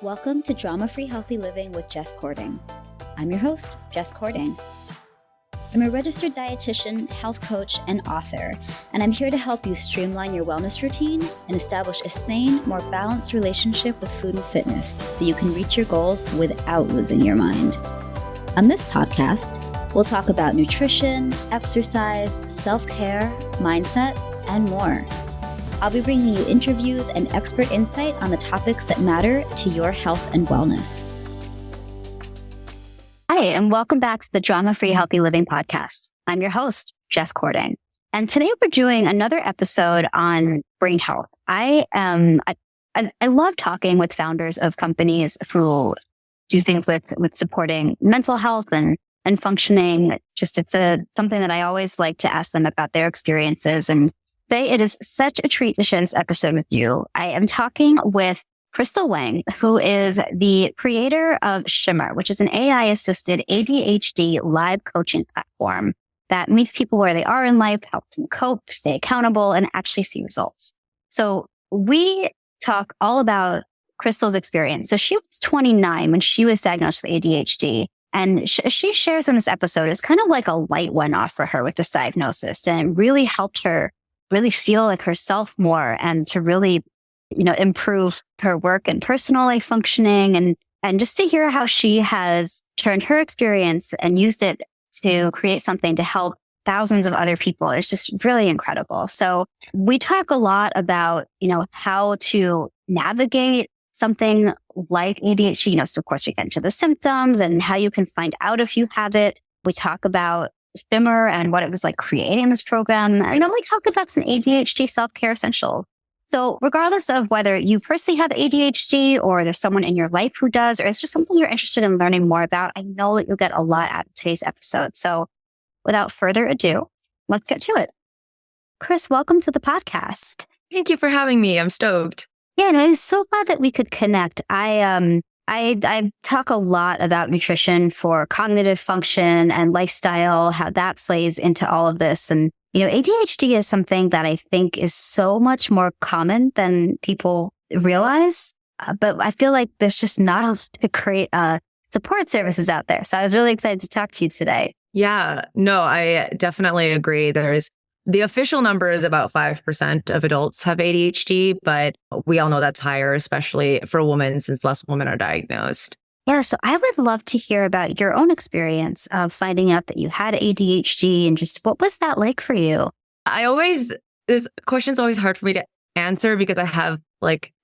Welcome to Drama-Free Healthy Living with Jess Cording. I'm your host, Jess Cording. I'm a registered dietitian, health coach, and author, and I'm here to help you streamline your wellness routine and establish a sane, more balanced relationship with food and fitness so you can reach your goals without losing your mind. On this podcast, we'll talk about nutrition, exercise, self-care, mindset, and more. I'll be bringing you interviews and expert insight on the topics that matter to your health and wellness. Hi, and welcome back to the Drama-Free Healthy Living podcast. I'm your host, Jess Cording. And today we're doing another episode on brain health. I love talking with founders of companies who do things with supporting mental health and functioning. It's something that I always like to ask them about their experiences. And today, it is such a treat to share this episode with you. I am talking with Chris Wang, who is the creator of Shimmer, which is an AI-assisted ADHD live coaching platform that meets people where they are in life, helps them cope, stay accountable, and actually see results. So we talk all about Crystal's experience. So she was 29 when she was diagnosed with ADHD. And she shares in this episode, it's kind of like a light went off for her with this diagnosis. And it really helped her really feel like herself more and to really, improve her work and personal life functioning and just to hear how she has turned her experience and used it to create something to help thousands of other people. It's just really incredible. So we talk a lot about, how to navigate something like ADHD. So of course we get into the symptoms and how you can find out if you have it. We talk about Shimmer and what it was like creating this program. And we talk about some ADHD self-care essentials. So regardless of whether you personally have ADHD or there's someone in your life who does, or it's just something you're interested in learning more about, I know that you'll get a lot out of today's episode. So without further ado, let's get to it. Chris, welcome to the podcast. Thank you for having me. I'm stoked. Yeah, I'm so glad that we could connect. I talk a lot about nutrition for cognitive function and lifestyle, how that plays into all of this. And, ADHD is something that I think is so much more common than people realize. But I feel like there's just not enough to create support services out there. So I was really excited to talk to you today. Yeah, no, I definitely agree. The official number is about 5% of adults have ADHD, but we all know that's higher, especially for women, since less women are diagnosed. Yeah, so I would love to hear about your own experience of finding out that you had ADHD and just what was that like for you? This question's always hard for me to answer because I have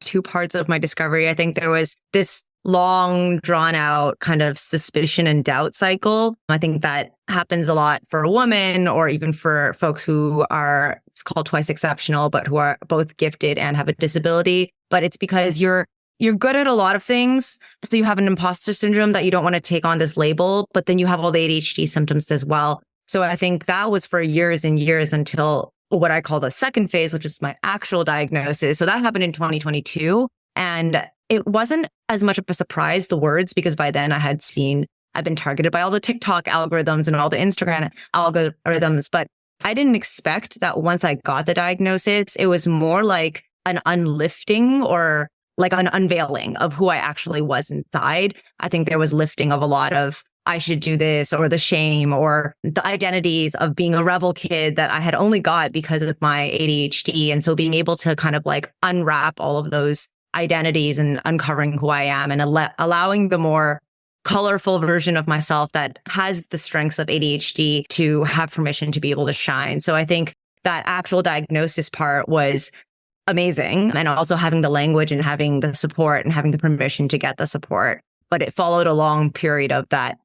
two parts of my discovery. I think there was this long, drawn out kind of suspicion and doubt cycle. I think that happens a lot for a woman or even for folks who are, it's called twice exceptional, but who are both gifted and have a disability. But it's because you're good at a lot of things. So you have an imposter syndrome that you don't want to take on this label, but then you have all the ADHD symptoms as well. So I think that was for years and years until what I call the second phase, which is my actual diagnosis. So that happened in 2022. And it wasn't as much of a surprise, the words, because by then I've been targeted by all the TikTok algorithms and all the Instagram algorithms. But I didn't expect that once I got the diagnosis, it was more like an unlifting or like an unveiling of who I actually was inside. I think there was lifting of a lot of I should do this or the shame or the identities of being a rebel kid that I had only got because of my ADHD. And so being able to kind of unwrap all of those identities and uncovering who I am and allowing the more colorful version of myself that has the strengths of ADHD to have permission to be able to shine. So I think that actual diagnosis part was amazing. And also having the language and having the support and having the permission to get the support. But it followed a long period of that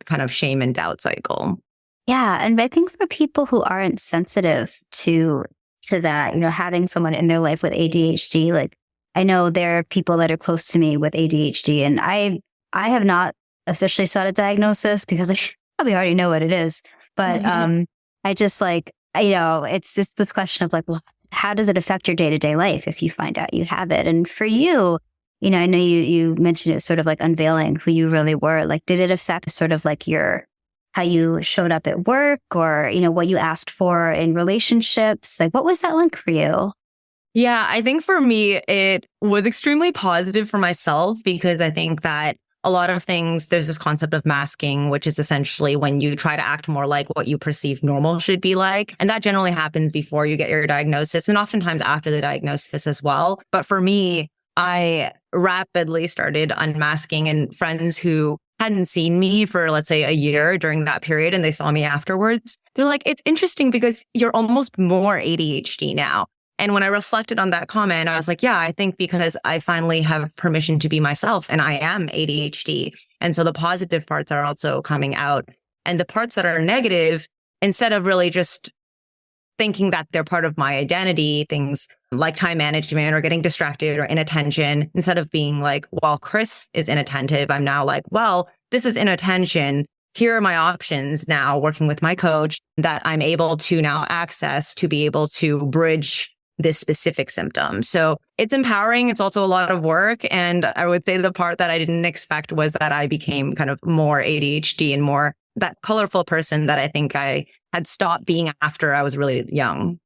kind of shame and doubt cycle. Yeah. And I think for people who aren't sensitive to that, having someone in their life with ADHD, I know there are people that are close to me with ADHD, and I have not officially sought a diagnosis because I probably already know what it is. But I just it's just this question of well, how does it affect your day-to-day life if you find out you have it? And for you, I know you mentioned it sort of unveiling who you really were. Did it affect sort of how you showed up at work or, what you asked for in relationships? What was that like for you? Yeah, I think for me, it was extremely positive for myself because I think that a lot of things, there's this concept of masking, which is essentially when you try to act more like what you perceive normal should be like. And that generally happens before you get your diagnosis and oftentimes after the diagnosis as well. But for me, I rapidly started unmasking, and friends who hadn't seen me for, let's say, a year during that period and they saw me afterwards, they're like, it's interesting because you're almost more ADHD now. And when I reflected on that comment, I was like, yeah, I think because I finally have permission to be myself and I am ADHD. And so the positive parts are also coming out. And the parts that are negative, instead of really just thinking that they're part of my identity, things like time management or getting distracted or inattention, instead of being like, well, Chris is inattentive, I'm now like, well, this is inattention. Here are my options now working with my coach that I'm able to now access to be able to bridge this specific symptom. So it's empowering. It's also a lot of work. And I would say the part that I didn't expect was that I became kind of more ADHD and more that colorful person that I think I had stopped being after I was really young.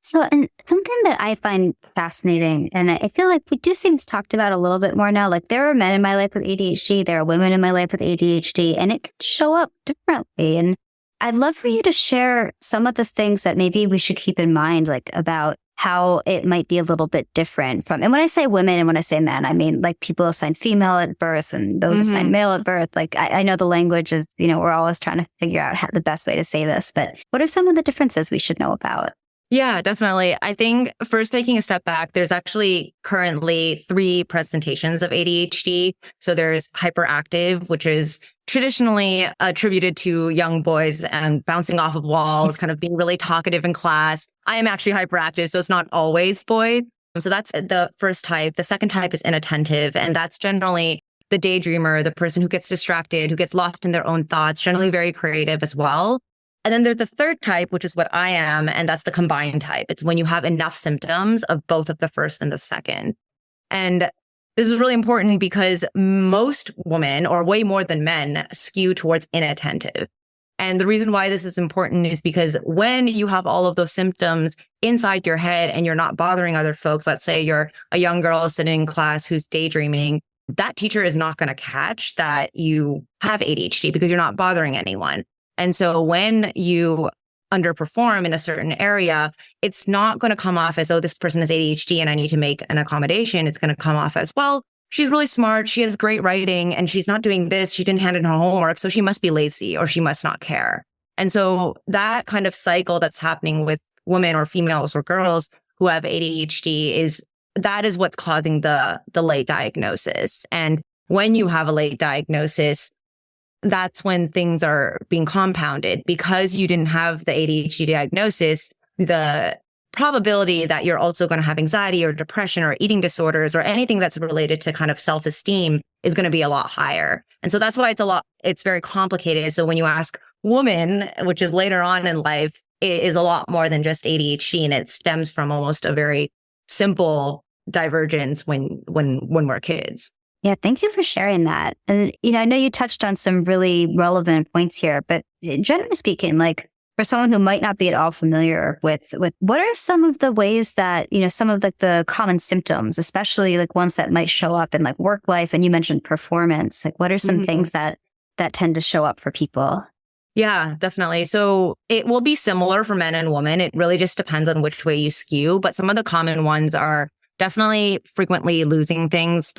So, and something that I find fascinating, and I feel like we do see this talked about a little bit more now, like there are men in my life with ADHD, there are women in my life with ADHD, and it can show up differently. And I'd love for you to share some of the things that maybe we should keep in mind, like about how it might be a little bit different from, and when I say women and when I say men, I mean like people assigned female at birth and those assigned male at birth. Like I know the language is, we're always trying to figure out the best way to say this, but what are some of the differences we should know about? Yeah, definitely. I think first taking a step back, there's actually currently 3 presentations of ADHD. So there's hyperactive, which is traditionally attributed to young boys and bouncing off of walls, kind of being really talkative in class. I am actually hyperactive, so it's not always boys. So that's the first type. The second type is inattentive, and that's generally the daydreamer, the person who gets distracted, who gets lost in their own thoughts, generally very creative as well. And then there's the third type, which is what I am, and that's the combined type. It's when you have enough symptoms of both of the first and the second. And this is really important because most women, or way more than men, skew towards inattentive. And the reason why this is important is because when you have all of those symptoms inside your head and you're not bothering other folks, let's say you're a young girl sitting in class who's daydreaming, that teacher is not going to catch that you have ADHD because you're not bothering anyone. And so when you underperform in a certain area, it's not going to come off as, oh, this person has ADHD and I need to make an accommodation. It's going to come off as, well, she's really smart, she has great writing, and she's not doing this, she didn't hand in her homework, so she must be lazy or she must not care. And so that kind of cycle that's happening with women or females or girls who have ADHD that is what's causing the late diagnosis. And when you have a late diagnosis, that's when things are being compounded. Because you didn't have the ADHD diagnosis, the probability that you're also going to have anxiety or depression or eating disorders or anything that's related to kind of self-esteem is going to be a lot higher. And so that's why it's very complicated. So when you ask women, which is later on in life, it is a lot more than just ADHD, and it stems from almost a very simple divergence when we're kids. Yeah, thank you for sharing that. And, I know you touched on some really relevant points here, but generally speaking, like for someone who might not be at all familiar with what are some of the ways that, some of the common symptoms, especially like ones that might show up in like work life, and you mentioned performance, like what are some things that tend to show up for people? Yeah, definitely. So it will be similar for men and women. It really just depends on which way you skew. But some of the common ones are definitely frequently losing things.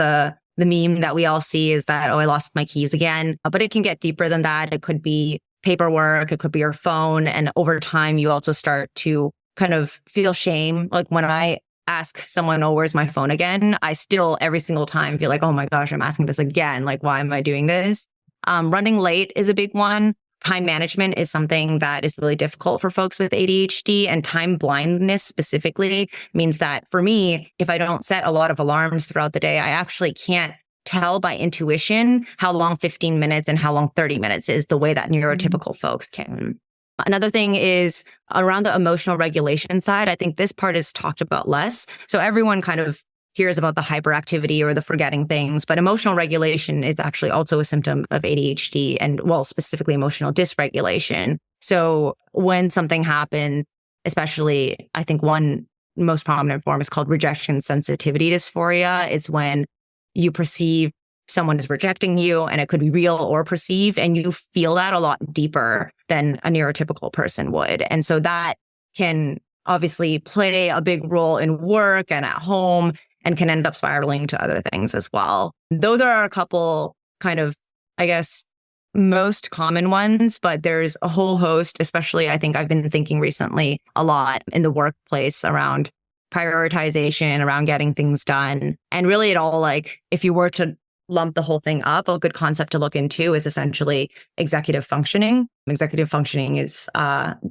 The meme that we all see is that, oh, I lost my keys again. But it can get deeper than that. It could be paperwork. It could be your phone. And over time, you also start to kind of feel shame. Like when I ask someone, oh, where's my phone again? I still every single time feel like, oh my gosh, I'm asking this again. Like, why am I doing this? Running late is a big one. Time management is something that is really difficult for folks with ADHD, and time blindness specifically means that for me, if I don't set a lot of alarms throughout the day, I actually can't tell by intuition how long 15 minutes and how long 30 minutes is, the way that neurotypical folks can. Another thing is around the emotional regulation side. I think this part is talked about less. So everyone kind of hears about the hyperactivity or the forgetting things, but emotional regulation is actually also a symptom of ADHD, and specifically emotional dysregulation. So when something happens, especially I think one most prominent form is called rejection sensitivity dysphoria. It's when you perceive someone is rejecting you, and it could be real or perceived, and you feel that a lot deeper than a neurotypical person would. And so that can obviously play a big role in work and at home, and can end up spiraling to other things as well. Those are a couple kind of, I guess, most common ones, but there's a whole host, especially I think I've been thinking recently a lot in the workplace around prioritization, around getting things done. And really it all, like, if you were to lump the whole thing up, a good concept to look into is essentially executive functioning. Executive functioning is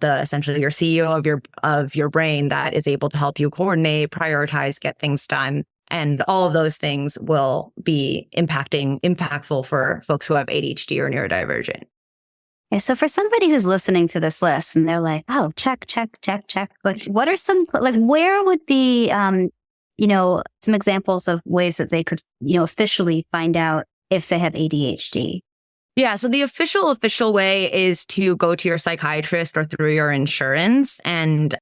essentially your CEO of your brain that is able to help you coordinate, prioritize, get things done. And all of those things will be impactful for folks who have ADHD or neurodivergent. Okay, so for somebody who's listening to this list and they're like, oh, check. Like, what are some, like, where would be, some examples of ways that they could, officially find out if they have ADHD? Yeah. So the official way is to go to your psychiatrist or through your insurance. And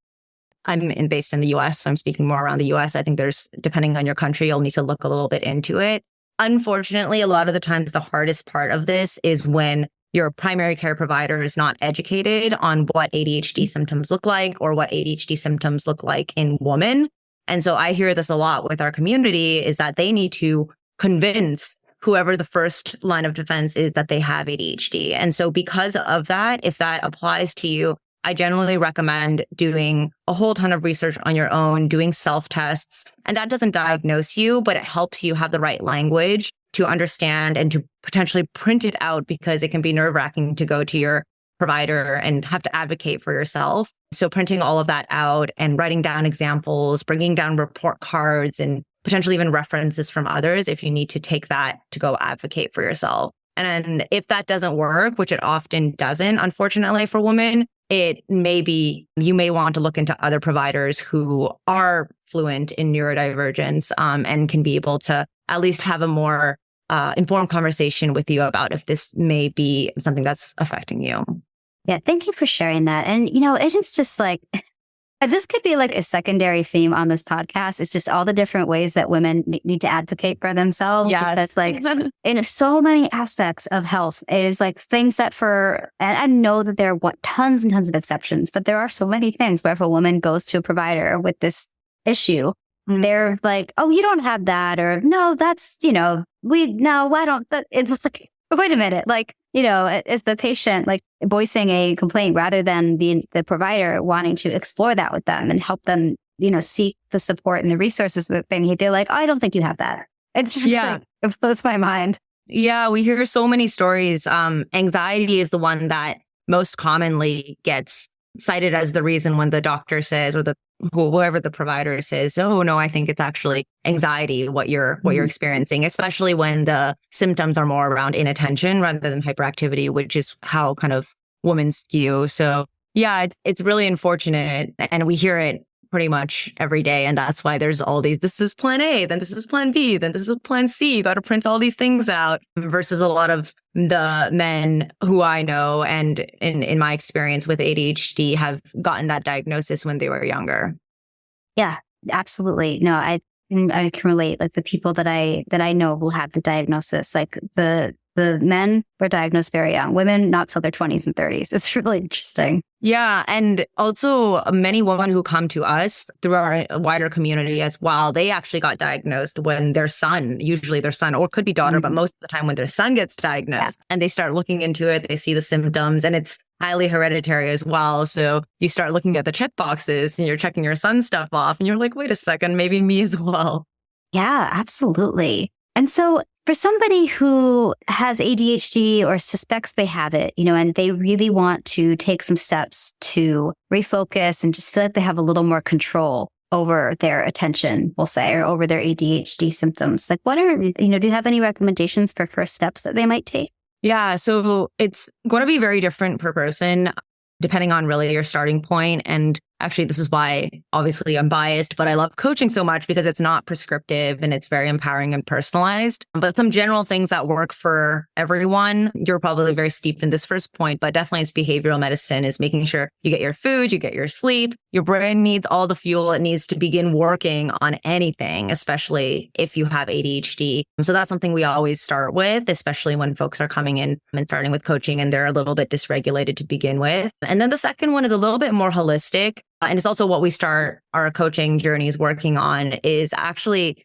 I'm based in the US, so I'm speaking more around the US. I think depending on your country, you'll need to look a little bit into it. Unfortunately, a lot of the times the hardest part of this is when your primary care provider is not educated on what ADHD symptoms look like or what ADHD symptoms look like in women. And so I hear this a lot with our community, is that they need to convince whoever the first line of defense is that they have ADHD. And so because of that, if that applies to you, I generally recommend doing a whole ton of research on your own, doing self-tests. And that doesn't diagnose you, but it helps you have the right language to understand and to potentially print it out, because it can be nerve-wracking to go to your provider and have to advocate for yourself. So printing all of that out and writing down examples, bringing down report cards, and potentially even references from others if you need to take that to go advocate for yourself. And if that doesn't work, which it often doesn't, unfortunately for women, you may want to look into other providers who are fluent in neurodivergence and can be able to at least have a more informed conversation with you about if this may be something that's affecting you. Yeah, thank you for sharing that. And, it is just like, this could be like a secondary theme on this podcast. It's just all the different ways that women need to advocate for themselves. Yes. That's like in so many aspects of health. It is like things that and I know that there are tons and tons of exceptions, but there are so many things where if a woman goes to a provider with this issue, they're like, oh, you don't have that. Or no, that's, I don't, it's like, wait a minute. Like, is the patient like voicing a complaint rather than the provider wanting to explore that with them and help them, seek the support and the resources that they need. They're like, oh, I don't think you have that. It's just like, it blows my mind. Yeah, we hear so many stories. Anxiety is the one that most commonly gets cited as the reason when the doctor says, or whoever the provider says, oh no, I think it's actually anxiety, what you're experiencing, especially when the symptoms are more around inattention rather than hyperactivity, which is how kind of women skew. So yeah, it's really unfortunate, and we hear it pretty much every day. And that's why there's all these, this is plan A, then this is plan B, then this is plan C. You got to print all these things out, versus a lot of the men who I know and in my experience with ADHD have gotten that diagnosis when they were younger. Yeah, absolutely. No, I can relate. Like the people that I know who have the diagnosis, like the men were diagnosed very young, women not till their 20s and 30s. It's really interesting. Yeah. And also many women who come to us through our wider community as well, they actually got diagnosed when usually their son, or could be daughter, but most of the time when their son gets diagnosed, and they start looking into it, they see the symptoms, and it's highly hereditary as well. So you start looking at the check boxes and you're checking your son's stuff off and you're like, wait a second, maybe me as well. Yeah, absolutely. And so for somebody who has ADHD or suspects they have it, and they really want to take some steps to refocus and just feel like they have a little more control over their attention, we'll say, or over their ADHD symptoms, like do you have any recommendations for first steps that they might take? Yeah, so it's going to be very different per person, depending on really your starting point. And Actually, this is why obviously I'm biased, but I love coaching so much because it's not prescriptive and it's very empowering and personalized. But some general things that work for everyone, you're probably very steeped in this first point, but definitely it's behavioral medicine is making sure you get your food, you get your sleep, your brain needs all the fuel it needs to begin working on anything, especially if you have ADHD. So that's something we always start with, especially when folks are coming in and starting with coaching and they're a little bit dysregulated to begin with. And then the second one is a little bit more holistic. And it's also what we start our coaching journeys working on is actually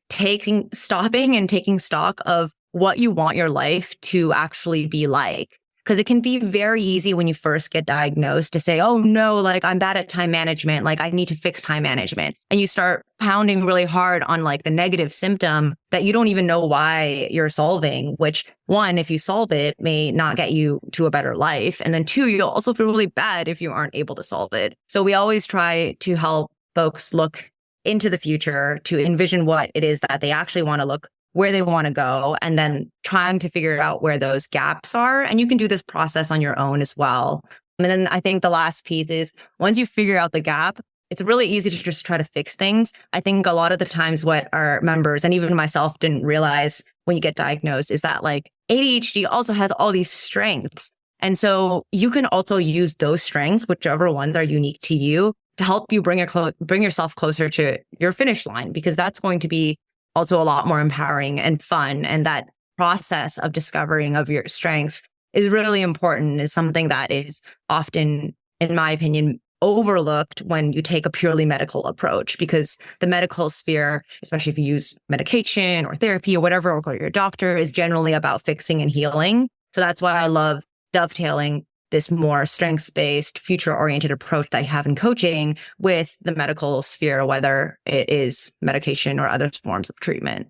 stopping and taking stock of what you want your life to actually be like. Because it can be very easy when you first get diagnosed to say, oh no, like I'm bad at time management. Like I need to fix time management. And you start pounding really hard on like the negative symptom that you don't even know why you're solving, which one, if you solve it, may not get you to a better life. And then two, you'll also feel really bad if you aren't able to solve it. So we always try to help folks look into the future to envision what it is that they actually want to look where they want to go, and then trying to figure out where those gaps are. And you can do this process on your own as well. And then I think the last piece is once you figure out the gap, it's really easy to just try to fix things. I think a lot of the times what our members and even myself didn't realize when you get diagnosed is that like ADHD also has all these strengths. And so you can also use those strengths, whichever ones are unique to you, to help you bring yourself closer to your finish line, because that's going to be also a lot more empowering and fun. And that process of discovering of your strengths is really important, is something that is often, in my opinion, overlooked when you take a purely medical approach, because the medical sphere, especially if you use medication or therapy or whatever, or go to your doctor, is generally about fixing and healing. So that's why I love dovetailing this more strengths-based, future-oriented approach that I have in coaching with the medical sphere, whether it is medication or other forms of treatment.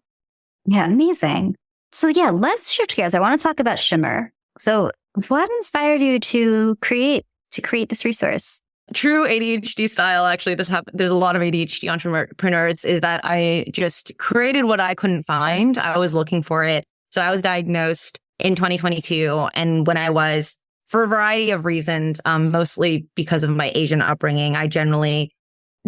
Yeah, amazing. So yeah, let's shift gears. I want to talk about Shimmer. So what inspired you to create this resource? True ADHD style, actually, there's a lot of ADHD entrepreneurs, is that I just created what I couldn't find. I was looking for it. So I was diagnosed in 2022. And when I was, for a variety of reasons, mostly because of my Asian upbringing, I generally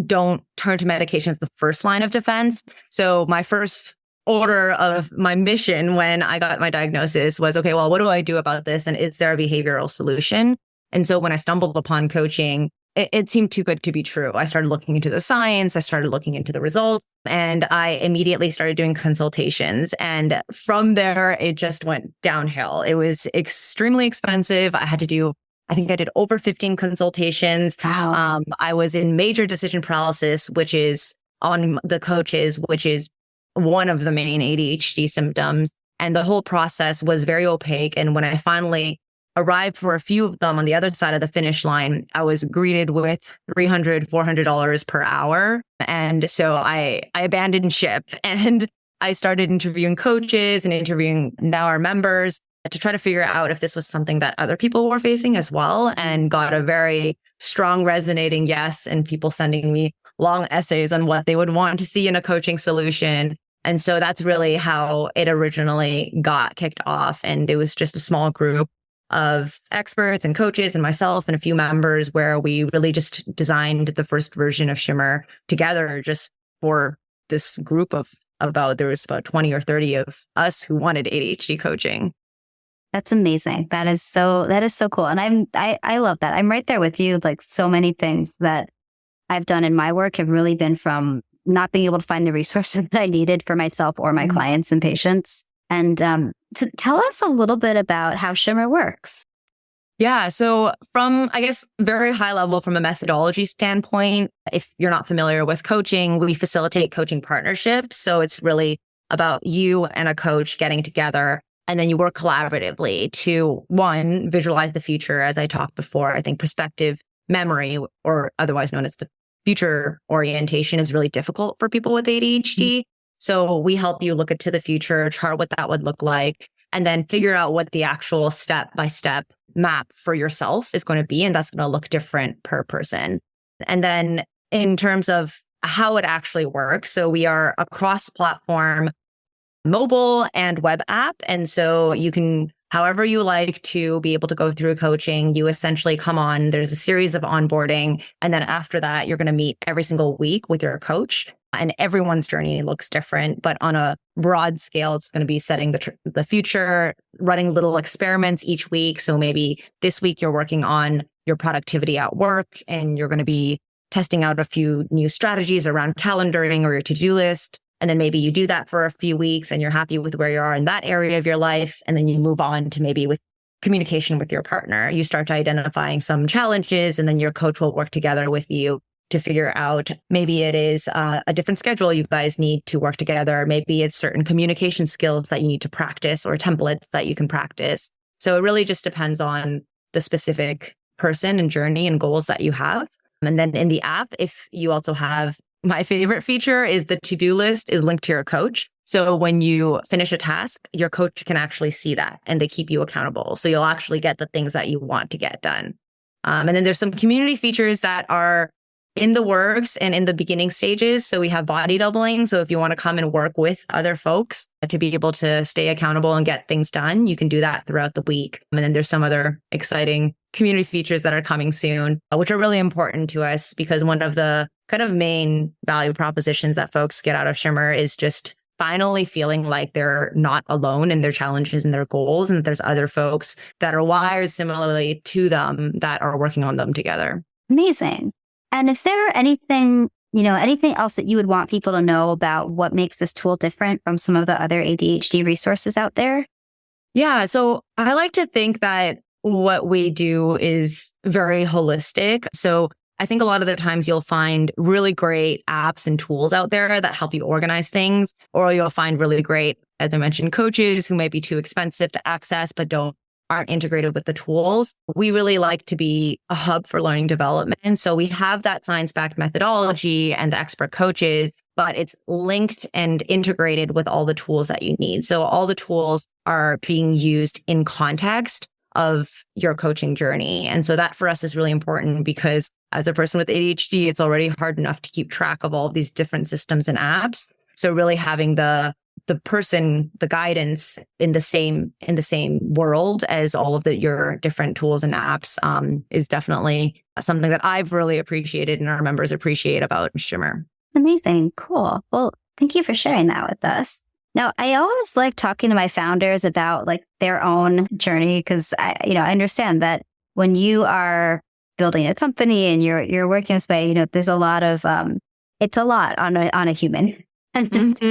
don't turn to medication as the first line of defense. So my first order of my mission when I got my diagnosis was, okay, well, what do I do about this? And is there a behavioral solution? And so when I stumbled upon coaching, it seemed too good to be true. I started looking into the science, I started looking into the results, and I immediately started doing consultations. And from there, it just went downhill. It was extremely expensive. I think I did over 15 consultations. Wow. I was in major decision paralysis, which is on the coaches, which is one of the main ADHD symptoms. And the whole process was very opaque. And when I finally arrived for a few of them on the other side of the finish line, I was greeted with $300, $400 per hour. And so I abandoned ship and I started interviewing coaches and interviewing now our members to try to figure out if this was something that other people were facing as well, and got a very strong resonating yes, and people sending me long essays on what they would want to see in a coaching solution. And so that's really how it originally got kicked off. And it was just a small group of experts and coaches and myself and a few members where we really just designed the first version of Shimmer together just for this group of there was about 20 or 30 of us who wanted ADHD coaching. That's amazing. That is so cool. And I love that. I'm right there with you. Like so many things that I've done in my work have really been from not being able to find the resources that I needed for myself or my clients and patients. And to tell us a little bit about how Shimmer works. Yeah. So from, I guess, very high level from a methodology standpoint, if you're not familiar with coaching, we facilitate coaching partnerships. So it's really about you and a coach getting together, and then you work collaboratively to, one, visualize the future. As I talked before, I think perspective memory, or otherwise known as the future orientation, is really difficult for people with ADHD. So we help you look into the future, chart what that would look like, and then figure out what the actual step-by-step map for yourself is going to be. And that's going to look different per person. And then in terms of how it actually works, so we are a cross-platform mobile and web app. And so you can however you like to be able to go through coaching. You essentially come on, there's a series of onboarding. And then after that, you're going to meet every single week with your coach. And everyone's journey looks different, but on a broad scale, it's going to be setting the future, running little experiments each week. So maybe this week you're working on your productivity at work and you're going to be testing out a few new strategies around calendaring or your to-do list. And then maybe you do that for a few weeks and you're happy with where you are in that area of your life. And then you move on to maybe with communication with your partner. You start identifying some challenges and then your coach will work together with you to figure out, maybe it is a different schedule you guys need to work together. Maybe it's certain communication skills that you need to practice or templates that you can practice. So it really just depends on the specific person and journey and goals that you have. And then in the app, if you also have, my favorite feature is the to-do list is linked to your coach. So when you finish a task, your coach can actually see that and they keep you accountable. So you'll actually get the things that you want to get done. And then there's some community features that are in the works and in the beginning stages. So we have body doubling. So if you want to come and work with other folks to be able to stay accountable and get things done, you can do that throughout the week. And then there's some other exciting community features that are coming soon, which are really important to us because one of the kind of main value propositions that folks get out of Shimmer is just finally feeling like they're not alone in their challenges and their goals, and that there's other folks that are wired similarly to them that are working on them together. Amazing. And is there anything else that you would want people to know about what makes this tool different from some of the other ADHD resources out there? Yeah. So I like to think that what we do is very holistic. So I think a lot of the times you'll find really great apps and tools out there that help you organize things, or you'll find really great, as I mentioned, coaches who might be too expensive to access, but aren't integrated with the tools. We really like to be a hub for learning development. So we have that science-backed methodology and the expert coaches, but it's linked and integrated with all the tools that you need. So all the tools are being used in context of your coaching journey. And so that for us is really important because as a person with ADHD, it's already hard enough to keep track of all of these different systems and apps. So really having the guidance in the same world as all of your different tools and apps is definitely something that I've really appreciated and our members appreciate about Shimmer. Amazing. Cool. Well, thank you for sharing that with us. Now, I always like talking to my founders about like their own journey because I understand that when you are building a company and you're working this way, there's a lot of it's a lot on a human. And just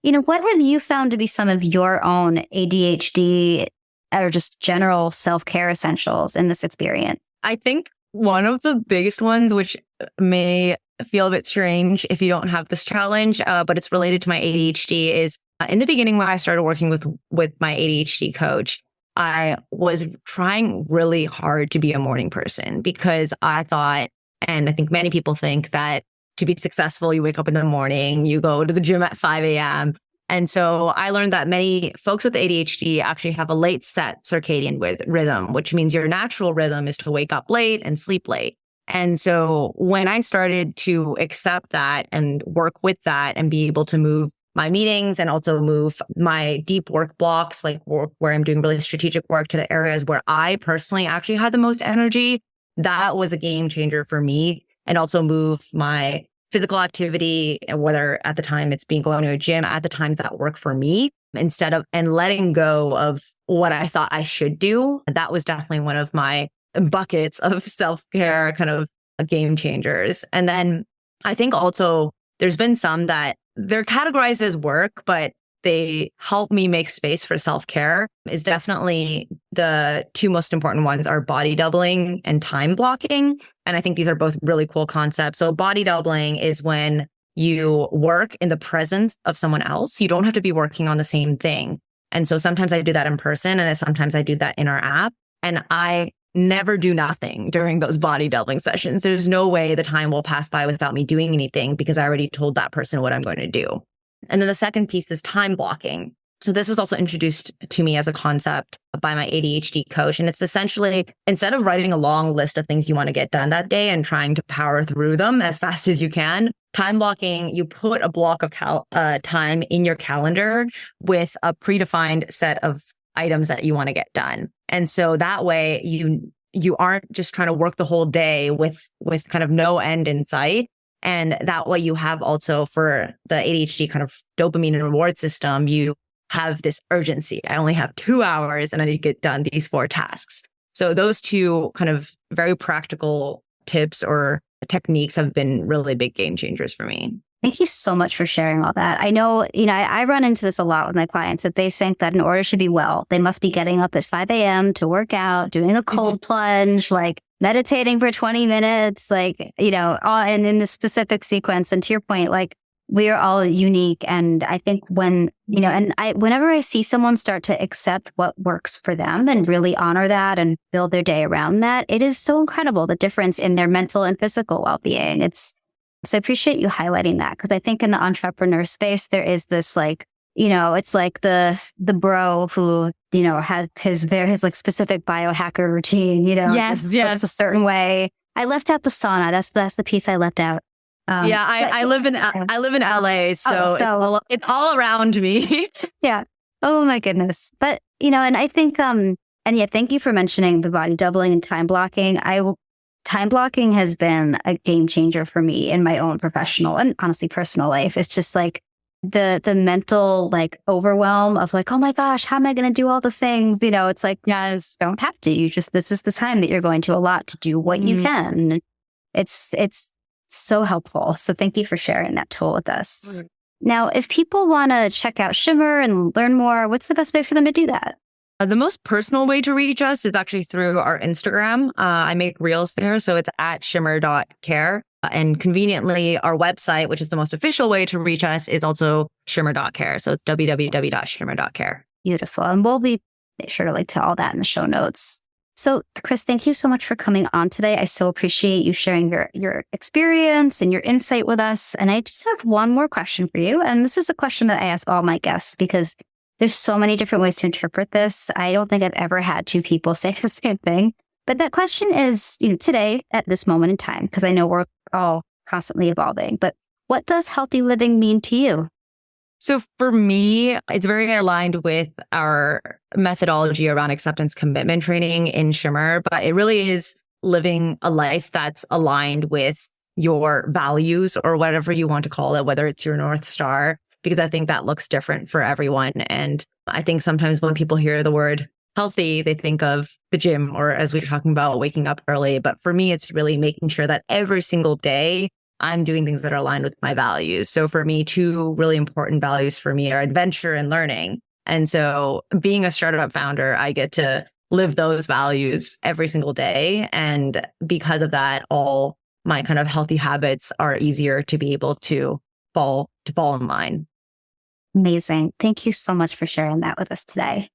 what have you found to be some of your own ADHD or just general self-care essentials in this experience? I think one of the biggest ones, which may feel a bit strange if you don't have this challenge, but it's related to my ADHD, is in the beginning when I started working with my ADHD coach, I was trying really hard to be a morning person because I thought, and I think many people think that to be successful, you wake up in the morning, you go to the gym at 5 a.m. And so I learned that many folks with ADHD actually have a late set circadian rhythm, which means your natural rhythm is to wake up late and sleep late. And so when I started to accept that and work with that and be able to move my meetings and also move my deep work blocks, like where I'm doing really strategic work, to the areas where I personally actually had the most energy, that was a game changer for me. And also move my physical activity, whether at the time it's going to a gym, at the times that work for me, and letting go of what I thought I should do. That was definitely one of my buckets of self-care kind of game changers. And then I think also there's been some that they're categorized as work, but they help me make space for self-care. Is definitely the two most important ones are body doubling and time blocking. And I think these are both really cool concepts. So body doubling is when you work in the presence of someone else. You don't have to be working on the same thing. And so sometimes I do that in person and sometimes I do that in our app. And I never do nothing during those body doubling sessions. There's no way the time will pass by without me doing anything because I already told that person what I'm going to do. And then the second piece is time blocking. So this was also introduced to me as a concept by my ADHD coach. And it's essentially, instead of writing a long list of things you want to get done that day and trying to power through them as fast as you can, time blocking, you put a block of time in your calendar with a predefined set of items that you want to get done. And so that way you aren't just trying to work the whole day with kind of no end in sight. And that way you have also for the ADHD kind of dopamine and reward system, you have this urgency. I only have 2 hours and I need to get done these 4 tasks. So those two kind of very practical tips or techniques have been really big game changers for me. Thank you so much for sharing all that. I know, I run into this a lot with my clients that they think that in order to be well, they must be getting up at 5 a.m. to work out, doing a cold plunge, like meditating for 20 minutes, like, all and in the specific sequence. And to your point, like we are all unique. And I think whenever I see someone start to accept what works for them and really honor that and build their day around that, it is so incredible, the difference in their mental and physical well-being. So I appreciate you highlighting that because I think in the entrepreneur space, there is this like, it's like the bro who, had his like specific biohacker routine, Yes. Looks a certain way. I left out the sauna. That's the piece I left out. I live in LA, so it's all around me. Yeah. Oh my goodness. But, and I think, thank you for mentioning the body doubling and time blocking. Time blocking has been a game changer for me in my own professional and honestly personal life. It's just like the mental like overwhelm of like, oh my gosh, how am I going to do all the things? It's like, yes, don't have to. This is the time that you're going to allot to do what you can. It's so helpful. So thank you for sharing that tool with us. Now, if people want to check out Shimmer and learn more, what's the best way for them to do that? The most personal way to reach us is actually through our Instagram. I make reels there, so it's at shimmer.care. And conveniently, our website, which is the most official way to reach us, is also shimmer.care. So it's www.shimmer.care. Beautiful. And we'll be sure to link to all that in the show notes. So, Chris, thank you so much for coming on today. I so appreciate you sharing your experience and your insight with us. And I just have one more question for you. And this is a question that I ask all my guests because there's so many different ways to interpret this. I don't think I've ever had 2 people say the same thing. But that question is, today at this moment in time, because I know we're all constantly evolving, but what does healthy living mean to you? So for me, it's very aligned with our methodology around acceptance commitment training in Shimmer, but it really is living a life that's aligned with your values or whatever you want to call it, whether it's your North Star, because I think that looks different for everyone. And I think sometimes when people hear the word healthy, they think of the gym or as we were talking about, waking up early. But for me, it's really making sure that every single day I'm doing things that are aligned with my values. So for me, 2 really important values for me are adventure and learning. And so being a startup founder, I get to live those values every single day. And because of that, all my kind of healthy habits are easier to be able to fall in line. Amazing. Thank you so much for sharing that with us today.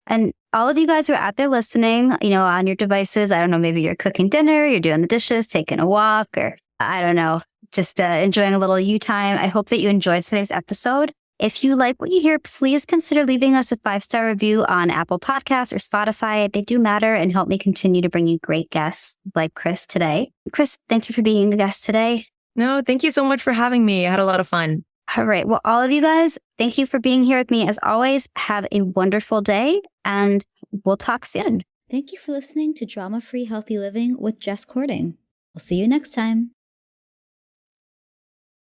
And all of you guys who are out there listening, on your devices, I don't know, maybe you're cooking dinner, you're doing the dishes, taking a walk, or I don't know, just enjoying a little you time. I hope that you enjoyed today's episode. If you like what you hear, please consider leaving us a 5-star review on Apple Podcasts or Spotify. They do matter and help me continue to bring you great guests like Chris today. Chris, thank you for being a guest today. No, thank you so much for having me. I had a lot of fun. All right. Well, all of you guys, thank you for being here with me. As always, have a wonderful day and we'll talk soon. Thank you for listening to Drama-Free Healthy Living with Jess Cording. We'll see you next time.